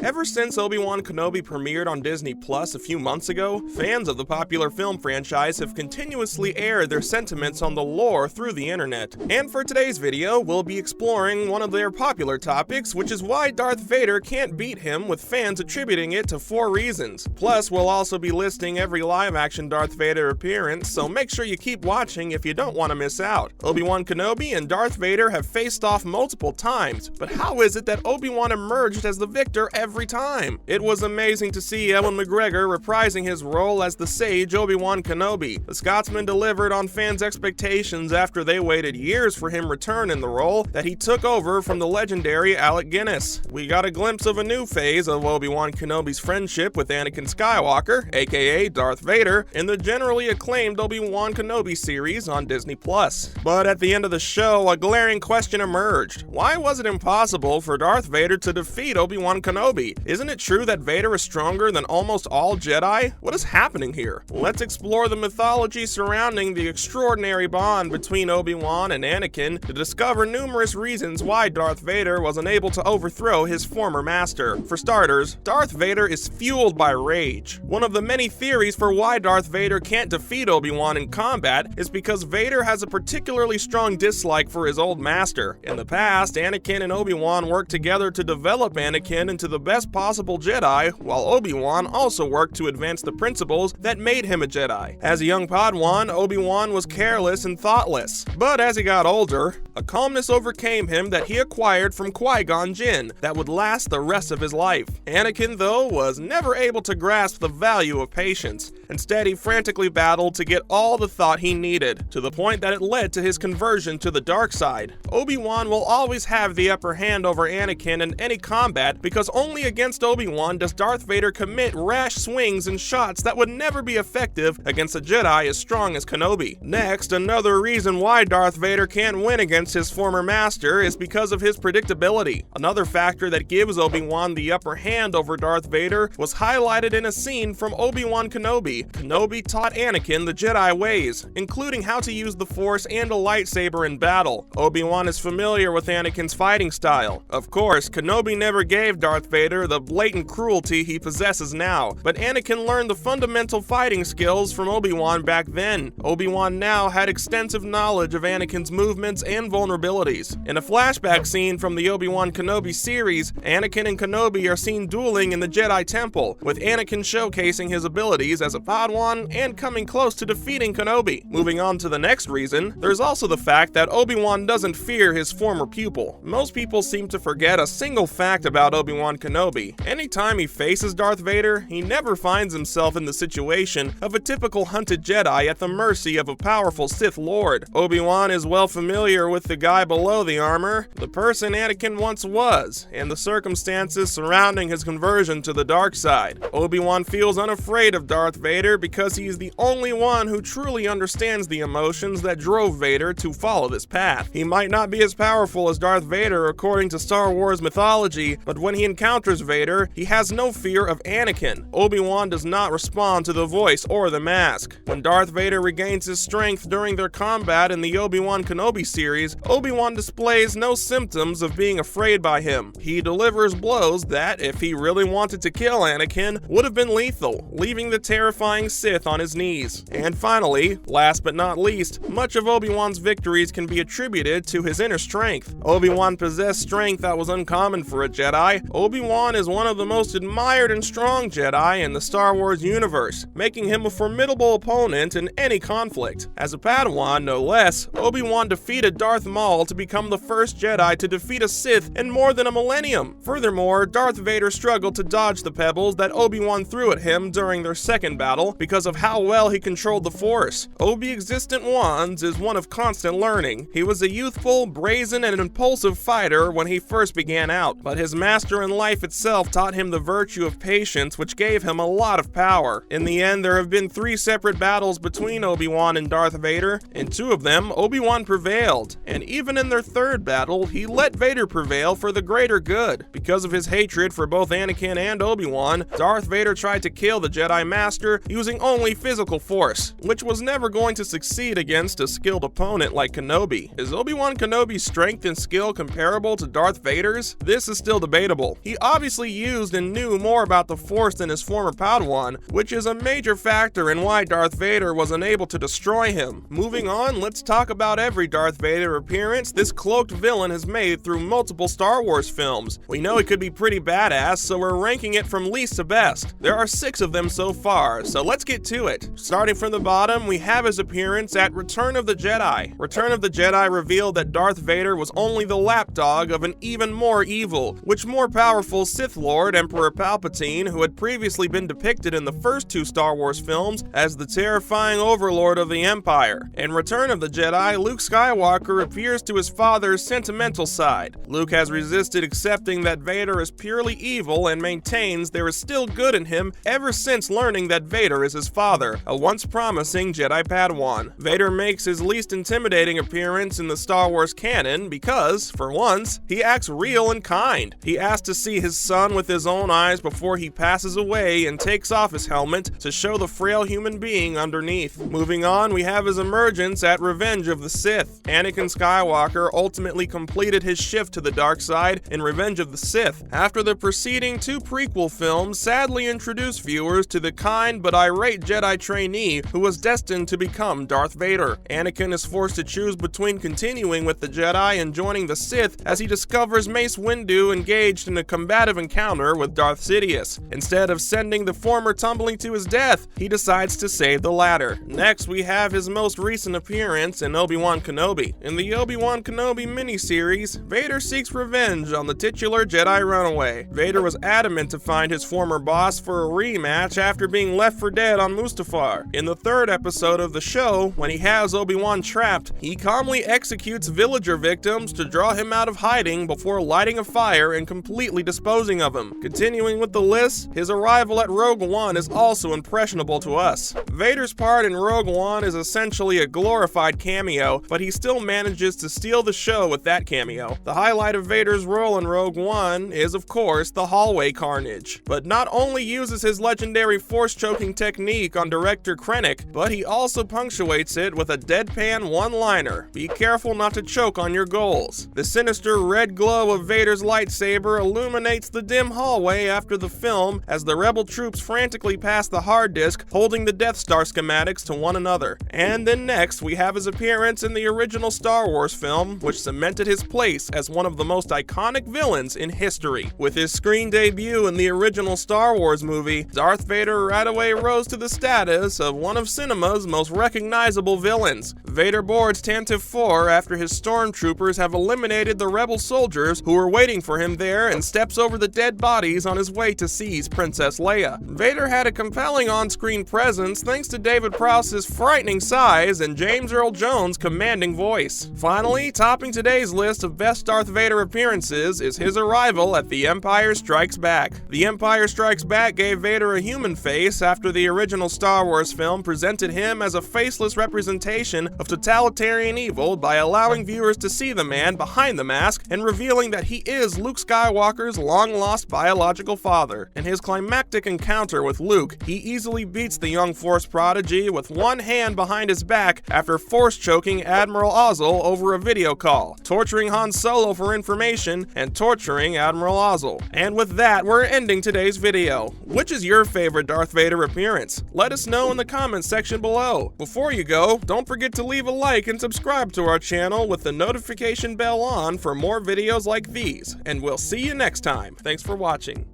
Ever since Obi-Wan Kenobi premiered on Disney Plus a few months ago, fans of the popular film franchise have continuously aired their sentiments on the lore through the internet. And for today's video, we'll be exploring one of their popular topics, which is why Darth Vader can't beat him, with fans attributing it to 4 reasons. Plus, we'll also be listing every live-action Darth Vader appearance, so make sure you keep watching if you don't want to miss out. Obi-Wan Kenobi and Darth Vader have faced off multiple times, but how is it that Obi-Wan emerged as the victor every time? It was amazing to see Ewan McGregor reprising his role as the sage Obi-Wan Kenobi. The Scotsman delivered on fans' expectations after they waited years for him return in the role that he took over from the legendary Alec Guinness. We got a glimpse of a new phase of Obi-Wan Kenobi's friendship with Anakin Skywalker, aka Darth Vader, in the generally acclaimed Obi-Wan Kenobi series on Disney Plus. But at the end of the show, a glaring question emerged. Why was it impossible for Darth Vader to defeat Obi-Wan Kenobi? Isn't it true that Vader is stronger than almost all Jedi? What is happening here? Let's explore the mythology surrounding the extraordinary bond between Obi-Wan and Anakin to discover numerous reasons why Darth Vader was unable to overthrow his former master. For starters, Darth Vader is fueled by rage. One of the many theories for why Darth Vader can't defeat Obi-Wan in combat is because Vader has a particularly strong dislike for his old master. In the past, Anakin and Obi-Wan worked together to develop Anakin into the best possible Jedi, while Obi-Wan also worked to advance the principles that made him a Jedi. As a young Padawan, Obi-Wan was careless and thoughtless, but as he got older, a calmness overcame him that he acquired from Qui-Gon Jinn that would last the rest of his life. Anakin, though, was never able to grasp the value of patience. Instead, he frantically battled to get all the thought he needed, to the point that it led to his conversion to the dark side. Obi-Wan will always have the upper hand over Anakin in any combat, because only against Obi-Wan does Darth Vader commit rash swings and shots that would never be effective against a Jedi as strong as Kenobi. Next, another reason why Darth Vader can't win against his former master is because of his predictability. Another factor that gives Obi-Wan the upper hand over Darth Vader was highlighted in a scene from Obi-Wan Kenobi. Kenobi taught Anakin the Jedi ways, including how to use the Force and a lightsaber in battle. Obi-Wan is familiar with Anakin's fighting style. Of course, Kenobi never gave Darth Vader the blatant cruelty he possesses now, but Anakin learned the fundamental fighting skills from Obi-Wan back then. Obi-Wan now had extensive knowledge of Anakin's movements and vulnerabilities. In a flashback scene from the Obi-Wan Kenobi series, Anakin and Kenobi are seen dueling in the Jedi Temple, with Anakin showcasing his abilities as a Padawan and coming close to defeating Kenobi. Moving on to the next reason, there's also the fact that Obi-Wan doesn't fear his former pupil. Most people seem to forget a single fact about Obi-Wan Kenobi. Anytime he faces Darth Vader, he never finds himself in the situation of a typical hunted Jedi at the mercy of a powerful Sith Lord. Obi-Wan is well familiar with the guy below the armor, the person Anakin once was, and the circumstances surrounding his conversion to the dark side. Obi-Wan feels unafraid of Darth Vader because he is the only one who truly understands the emotions that drove Vader to follow this path. He might not be as powerful as Darth Vader according to Star Wars mythology, but when he encounters Vader, he has no fear of Anakin. Obi-Wan does not respond to the voice or the mask. When Darth Vader regains his strength during their combat in the Obi-Wan Kenobi series, Obi-Wan displays no symptoms of being afraid by him. He delivers blows that, if he really wanted to kill Anakin, would have been lethal, leaving the terrifying Sith on his knees. And finally, last but not least, much of Obi-Wan's victories can be attributed to his inner strength. Obi-Wan possessed strength that was uncommon for a Jedi. Obi-Wan is one of the most admired and strong Jedi in the Star Wars universe, making him a formidable opponent in any conflict. As a Padawan, no less, Obi-Wan defeated Darth Maul to become the first Jedi to defeat a Sith in more than a millennium. Furthermore, Darth Vader struggled to dodge the pebbles that Obi-Wan threw at him during their second battle because of how well he controlled the Force. Obi-existent Wands is one of constant learning. He was a youthful, brazen, and impulsive fighter when he first began out, but his master in life itself taught him the virtue of patience, which gave him a lot of power. In the end, there have been 3 separate battles between Obi-Wan and Darth Vader. In 2 of them, Obi-Wan prevailed. and even in their third battle, he let Vader prevail for the greater good. Because of his hatred for both Anakin and Obi-Wan, Darth Vader tried to kill the Jedi Master using only physical force, which was never going to succeed against a skilled opponent like Kenobi. Is Obi-Wan Kenobi's strength and skill comparable to Darth Vader's? This is still debatable. He obviously used and knew more about the Force than his former Padawan, which is a major factor in why Darth Vader was unable to destroy him. Moving on, let's talk about every Darth Vader appearance this cloaked villain has made through multiple Star Wars films. We know it could be pretty badass, so we're ranking it from least to best. There are 6 of them so far, so let's get to it. Starting from the bottom, we have his appearance at Return of the Jedi. Return of the Jedi revealed that Darth Vader was only the lapdog of an even more evil, which more powerful Sith Lord Emperor Palpatine, who had previously been depicted in the first 2 Star Wars films as the terrifying overlord of the Empire. In Return of the Jedi, Luke Skywalker appears to his father's sentimental side. Luke has resisted accepting that Vader is purely evil and maintains there is still good in him ever since learning that Vader is his father, a once promising Jedi Padawan. Vader makes his least intimidating appearance in the Star Wars canon because, for once, he acts real and kind. He asks to see his son with his own eyes before he passes away and takes off his helmet to show the frail human being underneath. Moving on, we have his emergence at Revenge of the Sith. Anakin Skywalker ultimately completed his shift to the dark side in Revenge of the Sith, after the preceding 2 prequel films sadly introduced viewers to the kind but irate Jedi trainee who was destined to become Darth Vader. Anakin is forced to choose between continuing with the Jedi and joining the Sith as he discovers Mace Windu engaged in a combative encounter with Darth Sidious. Instead of sending the former tumbling to his death, he decides to save the latter. Next, we have his most recent appearance in Obi-Wan Kenobi. In the Obi-Wan Kenobi miniseries, Vader seeks revenge on the titular Jedi runaway. Vader was adamant to find his former boss for a rematch after being left for dead on Mustafar. In the 3rd episode of the show, when he has Obi-Wan trapped, he calmly executes villager victims to draw him out of hiding before lighting a fire and completely disposing of him. Continuing with the list, his arrival at Rogue One is also impressionable to us. Vader's part in Rogue One is essentially a glorified cameo, but he still manages to steal the show with that cameo. The highlight of Vader's role in Rogue One is, of course, the hallway carnage. But not only uses his legendary force-choking technique on director Krennic, but he also punctuates it with a deadpan one-liner: "Be careful not to choke on your goals." The sinister red glow of Vader's lightsaber illuminates the dim hallway after the film as the rebel troops frantically pass the hard disk holding the Death Star schematics to one another. And then next, we have his appearance in the original Star Wars film, which cemented his place as one of the most iconic villains in history. With his screen debut in the original Star Wars movie, Darth Vader right away rose to the status of one of cinema's most recognizable villains. Vader boards Tantive 4 after his stormtroopers have eliminated the rebel soldiers who were waiting for him there and steps over the dead bodies on his way to seize Princess Leia. Vader had a compelling on-screen presence thanks to David Prowse's frightening size and James Earl Jones' commanding voice. Finally, topping today's list of best Darth Vader appearances is his arrival at The Empire Strikes Back. The Empire Strikes Back gave Vader a human face after the original Star Wars film presented him as a faceless representation of totalitarian evil by allowing viewers to see the man behind the mask and revealing that he is Luke Skywalker's long-lost biological father. In his climactic encounter with Luke, he easily beats the young Force prodigy with one hand behind his back after force-choking Admiral Ozzel over a video call, torturing Han Solo for information, and torturing Admiral Ozzel. And with that, we're ending today's video. Which is your favorite Darth Vader appearance? Let us know in the comments section below. Before you go, don't forget to leave a like and subscribe to our channel with the notification bell on for more videos like these, and we'll see you next time. Thanks for watching.